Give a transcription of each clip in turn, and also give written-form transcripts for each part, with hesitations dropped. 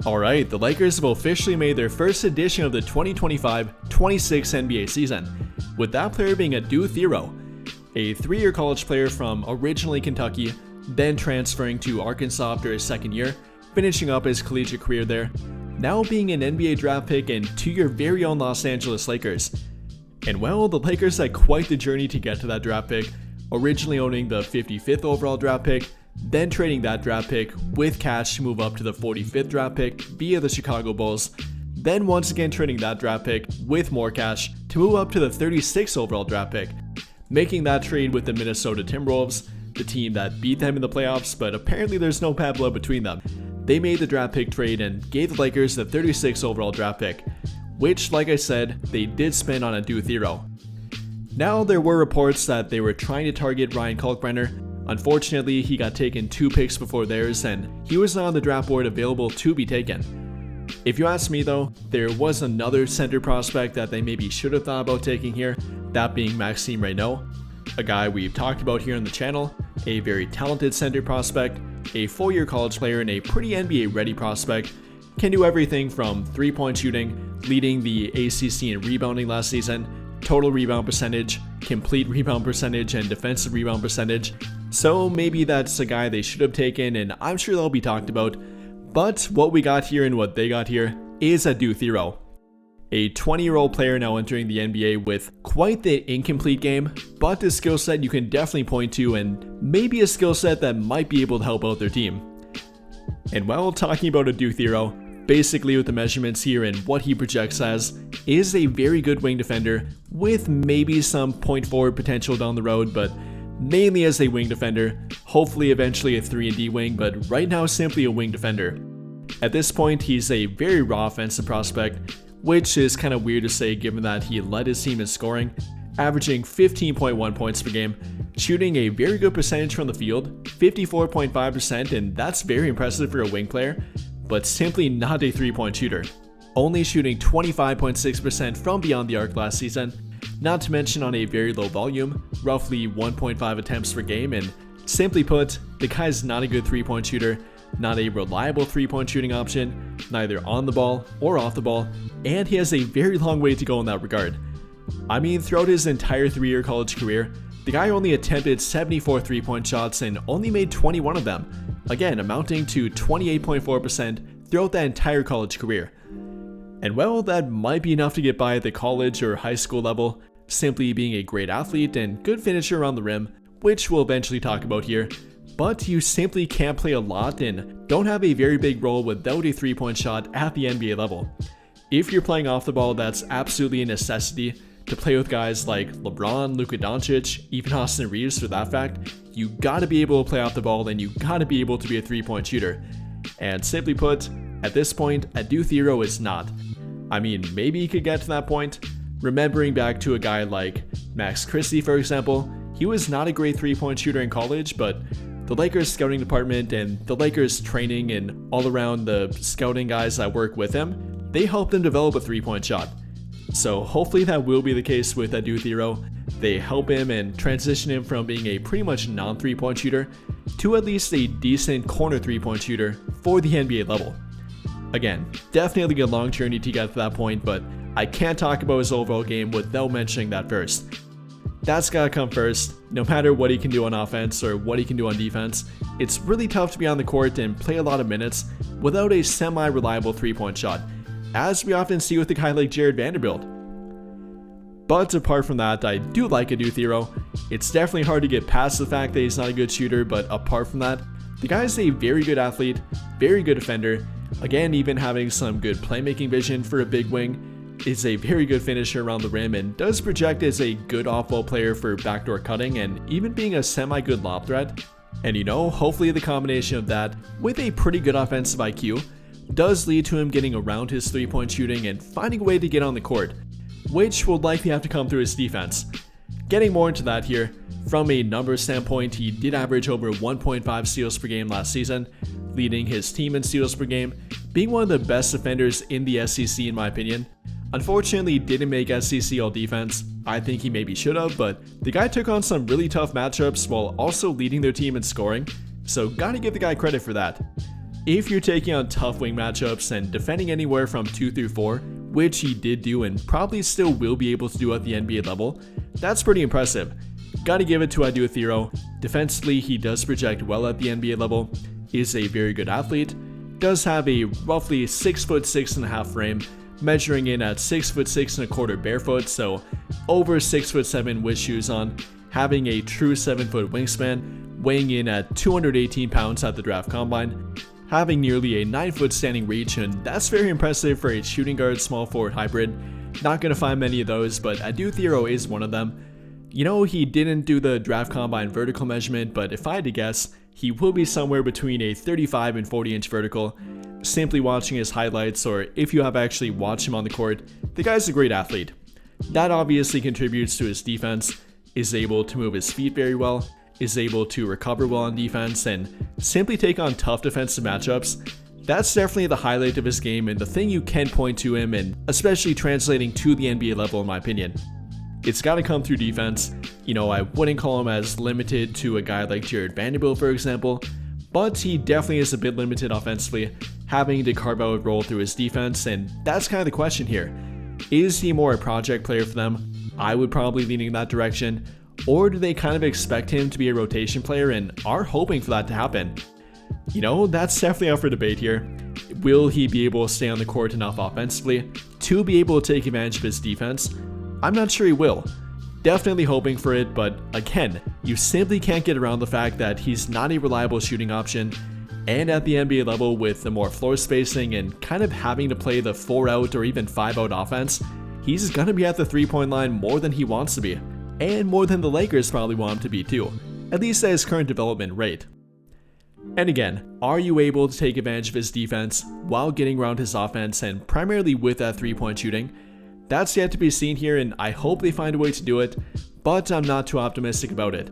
Alright, the Lakers have officially made their first edition of the 2025-26 NBA season, with that player being Adou Thiero, a 3-year college player from originally Kentucky, then transferring to Arkansas after his second year, finishing up his collegiate career there, now being an NBA draft pick and to your very own Los Angeles Lakers. And well, the Lakers had quite the journey to get to that draft pick, originally owning the 55th overall draft pick, then trading that draft pick with cash to move up to the 45th draft pick via the Chicago Bulls, then once again trading that draft pick with more cash to move up to the 36th overall draft pick, making that trade with the Minnesota Timberwolves, the team that beat them in the playoffs, but apparently there's no bad blood between them. They made the draft pick trade and gave the Lakers the 36th overall draft pick, which, like I said, they did spend on Adou Thiero. Now, there were reports that they were trying to target Ryan Kalkbrenner. Unfortunately, he got taken 2 picks before theirs, and he was not on the draft board available to be taken. If you ask me though, there was another center prospect that they maybe should have thought about taking here, that being Maxime Reynaud, a guy we've talked about here on the channel, a very talented center prospect, a 4-year college player and a pretty NBA ready prospect, can do everything from 3-point shooting, leading the ACC in rebounding last season, total rebound percentage, complete rebound percentage, and defensive rebound percentage. So maybe that's a guy they should have taken, and I'm sure they'll be talked about. But what we got here and what they got here is Adou Thiero, a 20-year-old player now entering the NBA with quite the incomplete game, but a skill set you can definitely point to, and maybe a skill set that might be able to help out their team. And while talking about Adou Thiero, basically with the measurements here and what he projects as, is a very good wing defender with maybe some point forward potential down the road, but mainly as a wing defender, hopefully eventually a 3-and-D wing, but right now simply a wing defender. At this point, he's a very raw offensive prospect, which is kind of weird to say given that he led his team in scoring, averaging 15.1 points per game, shooting a very good percentage from the field, 54.5%, and that's very impressive for a wing player, but simply not a 3-point shooter, only shooting 25.6% from beyond the arc last season, not to mention on a very low volume, roughly 1.5 attempts per game, and simply put, the guy's not a good 3-point shooter, not a reliable 3-point shooting option, neither on the ball or off the ball, and he has a very long way to go in that regard. I mean, throughout his entire 3-year college career, the guy only attempted 74 3-point shots and only made 21 of them, again amounting to 28.4% throughout that entire college career. And well, that might be enough to get by at the college or high school level, simply being a great athlete and good finisher around the rim, which we'll eventually talk about here, but you simply can't play a lot and don't have a very big role without a 3-point shot at the NBA level. If you're playing off the ball, that's absolutely a necessity. To play with guys like LeBron, Luka Doncic, even Austin Reeves for that fact, you gotta be able to play off the ball and you gotta be able to be a 3-point shooter. And simply put, at this point, Adou Thiero is not. I mean, maybe he could get to that point. Remembering back to a guy like Max Christie, for example, he was not a great 3-point shooter in college, but the Lakers scouting department and the Lakers training and all around the scouting guys that work with him, they helped him develop a 3-point shot. So hopefully that will be the case with Adou Thiero. They help him and transition him from being a pretty much non-3-point shooter to at least a decent corner 3-point shooter for the NBA level. Again, definitely a long journey to get to that point, but I can't talk about his overall game without mentioning that first. That's gotta come first. No matter what he can do on offense or what he can do on defense, it's really tough to be on the court and play a lot of minutes without a semi-reliable 3-point shot, as we often see with a guy like Jared Vanderbilt. But apart from that, I do like Adou Thiero. It's definitely hard to get past the fact that he's not a good shooter, but apart from that, the guy's a very good athlete, very good defender, again even having some good playmaking vision for a big wing, is a very good finisher around the rim and does project as a good off-ball player for backdoor cutting and even being a semi-good lob threat. And you know, hopefully the combination of that with a pretty good offensive IQ does lead to him getting around his 3-point shooting and finding a way to get on the court, which will likely have to come through his defense. Getting more into that here, from a numbers standpoint, he did average over 1.5 steals per game last season, leading his team in steals per game, being one of the best defenders in the SEC in my opinion. Unfortunately, he didn't make SEC All-Defense. I think he maybe should have, but the guy took on some really tough matchups while also leading their team in scoring, so gotta give the guy credit for that. If you're taking on tough wing matchups and defending anywhere from 2 through 4, which he did do and probably still will be able to do at the NBA level, that's pretty impressive. Gotta give it to Adou Thiero. Defensively, he does project well at the NBA level, is a very good athlete, does have a roughly 6'6.5" frame, measuring in at 6'6.25" barefoot, so over 6'7" with shoes on, having a true 7-foot wingspan, weighing in at 218 pounds at the draft combine, having nearly a 9-foot standing reach, and that's very impressive for a shooting guard small forward hybrid. Not gonna find many of those, but Adou Thiero is one of them. You know, he didn't do the draft combine vertical measurement, but if I had to guess, he will be somewhere between a 35 and 40 inch vertical. Simply watching his highlights, or if you have actually watched him on the court, the guy's a great athlete. That obviously contributes to his defense, is able to move his feet very well, is able to recover well on defense, and simply take on tough defensive matchups. That's definitely the highlight of his game and the thing you can point to him, and especially translating to the NBA level in my opinion. It's got to come through defense. You know, I wouldn't call him as limited to a guy like Jared Vanderbilt, for example, but he definitely is a bit limited offensively, having to carve out a role through his defense, and that's kind of the question here. Is he more a project player for them? I would probably lean in that direction, or do they kind of expect him to be a rotation player and are hoping for that to happen? You know, that's definitely up for debate here. Will he be able to stay on the court enough offensively to be able to take advantage of his defense? I'm not sure he will. Definitely hoping for it, but again, you simply can't get around the fact that he's not a reliable shooting option, and at the NBA level with the more floor spacing and kind of having to play the 4-out or even 5-out offense, he's gonna be at the 3-point line more than he wants to be, and more than the Lakers probably want him to be too, at least at his current development rate. And again, are you able to take advantage of his defense while getting around his offense and primarily with that 3-point shooting? That's yet to be seen here, and I hope they find a way to do it, but I'm not too optimistic about it.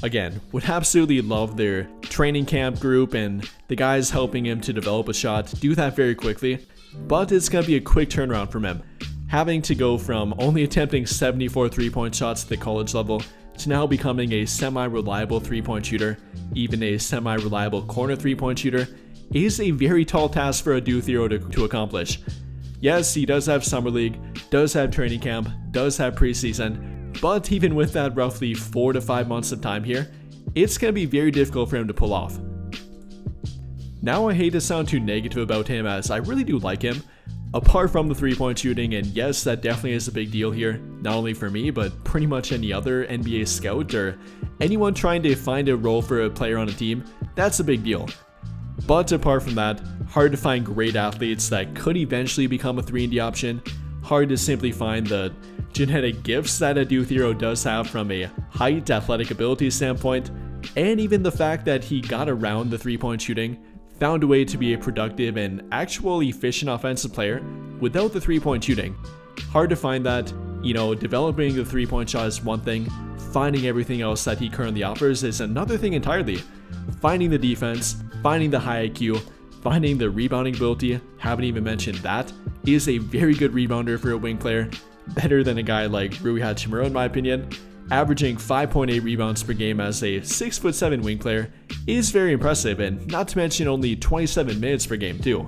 Again, would absolutely love their training camp group and the guys helping him to develop a shot do that very quickly, but it's going to be a quick turnaround from him. Having to go from only attempting 74 3-point shots at the college level to now becoming a semi-reliable 3-point shooter, even a semi-reliable corner 3-point shooter, is a very tall task for Adou Thiero to accomplish. Yes, he does have summer league, does have training camp, does have preseason, but even with that roughly 4 to 5 months of time here, it's going to be very difficult for him to pull off. Now, I hate to sound too negative about him, as I really do like him, apart from the 3-point shooting, and yes, that definitely is a big deal here, not only for me, but pretty much any other NBA scout or anyone trying to find a role for a player on a team. That's a big deal. But apart from that, hard to find great athletes that could eventually become a 3-and-D option, hard to simply find the genetic gifts that Adou Thiero does have from a height, athletic ability standpoint, and even the fact that he got around the 3-point shooting, found a way to be a productive and actual efficient offensive player without the 3-point shooting. Hard to find that. You know, developing the 3-point shot is one thing, finding everything else that he currently offers is another thing entirely. Finding the defense, finding the high IQ, finding the rebounding ability, haven't even mentioned that, is a very good rebounder for a wing player, better than a guy like Rui Hachimura in my opinion. Averaging 5.8 rebounds per game as a 6'7" wing player is very impressive, and not to mention only 27 minutes per game too.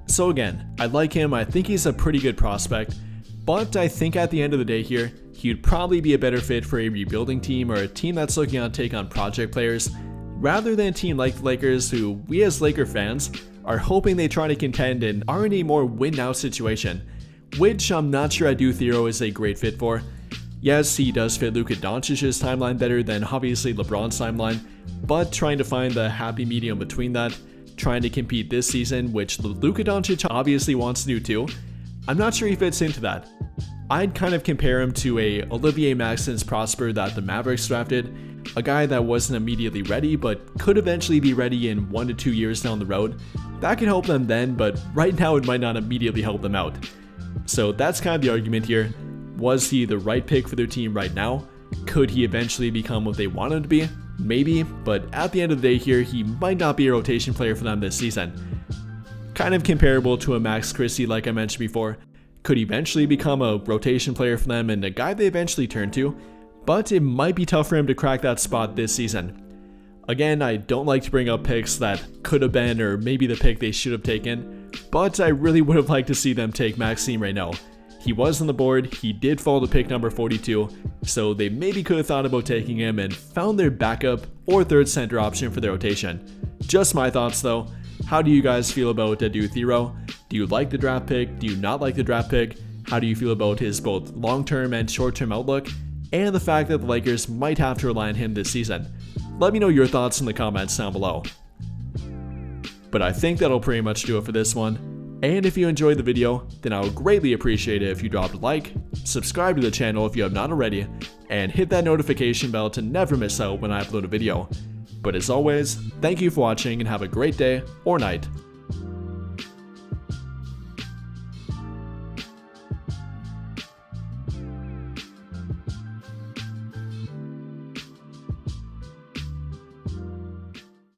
So again, I like him, I think he's a pretty good prospect, but I think at the end of the day here, he'd probably be a better fit for a rebuilding team or a team that's looking to take on project players, rather than a team like the Lakers, who we as Laker fans are hoping they try to contend and are in a more win-now situation, which I'm not sure Adou Thiero is a great fit for. Yes, he does fit Luka Doncic's timeline better than obviously LeBron's timeline, but trying to find the happy medium between that, trying to compete this season, which Luka Doncic obviously wants to do too, I'm not sure he fits into that. I'd kind of compare him to a Olivier Maxence Prosper that the Mavericks drafted, a guy that wasn't immediately ready but could eventually be ready in 1 to 2 years down the road. That could help them then, but right now it might not immediately help them out. So that's kind of the argument here. Was he the right pick for their team right now? Could he eventually become what they want him to be? Maybe, but at the end of the day here, he might not be a rotation player for them this season. Kind of comparable to a Max Christie like I mentioned before. Could eventually become a rotation player for them and a guy they eventually turn to, but it might be tough for him to crack that spot this season. Again, I don't like to bring up picks that could have been or maybe the pick they should have taken, but I really would have liked to see them take Maxime Reynaud. He was on the board, he did fall to pick number 42, so they maybe could have thought about taking him and found their backup or third center option for their rotation. Just my thoughts though. How do you guys feel about Adou Thiero? Do you like the draft pick? Do you not like the draft pick? How do you feel about his both long-term and short-term outlook? And the fact that the Lakers might have to rely on him this season? Let me know your thoughts in the comments down below. But I think that'll pretty much do it for this one. And if you enjoyed the video, then I would greatly appreciate it if you dropped a like, subscribe to the channel if you have not already, and hit that notification bell to never miss out when I upload a video. But as always, thank you for watching and have a great day or night.